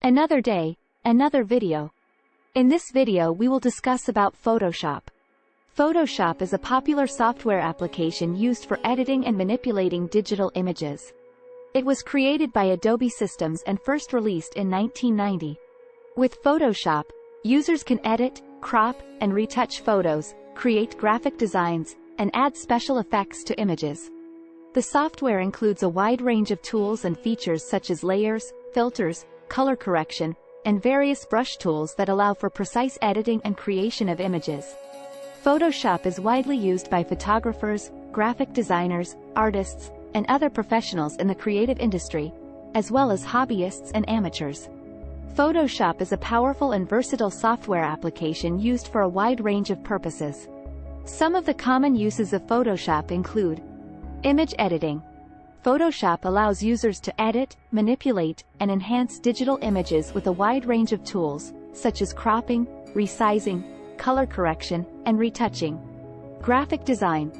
Another day, another video. In this video we will discuss about Photoshop. Photoshop is a popular software application used for editing and manipulating digital images. It was created by Adobe Systems and first released in 1990. With Photoshop, users can edit, crop, and retouch photos, create graphic designs, and add special effects to images. The software includes a wide range of tools and features such as layers, filters, color correction, and various brush tools that allow for precise editing and creation of images. Photoshop is widely used by photographers, graphic designers, artists, and other professionals in the creative industry, as well as hobbyists and amateurs. Photoshop is a powerful and versatile software application used for a wide range of purposes. Some of the common uses of Photoshop include image editing. Photoshop allows users to edit, manipulate, and enhance digital images with a wide range of tools, such as cropping, resizing, color correction, and retouching. Graphic design.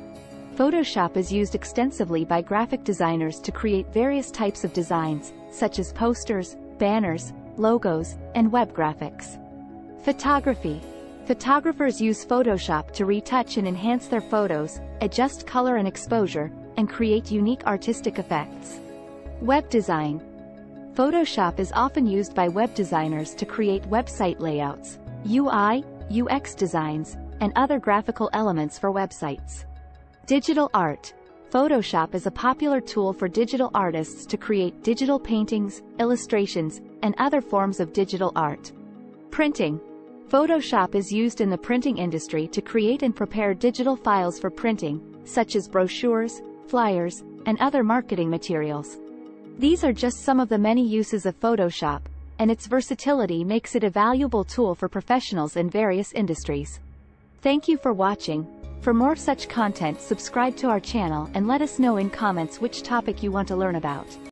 Photoshop is used extensively by graphic designers to create various types of designs, such as posters, banners, logos, and web graphics. Photography. Photographers use Photoshop to retouch and enhance their photos, adjust color and exposure, and create unique artistic effects. Web design. Photoshop is often used by web designers to create website layouts, UI, UX designs, and other graphical elements for websites. Digital art. Photoshop is a popular tool for digital artists to create digital paintings, illustrations, and other forms of digital art. Printing. Photoshop is used in the printing industry to create and prepare digital files for printing, such as brochures, flyers, and other marketing materials. These are just some of the many uses of Photoshop, and its versatility makes it a valuable tool for professionals in various industries. Thank you for watching. For more such content, subscribe to our channel and let us know in comments which topic you want to learn about.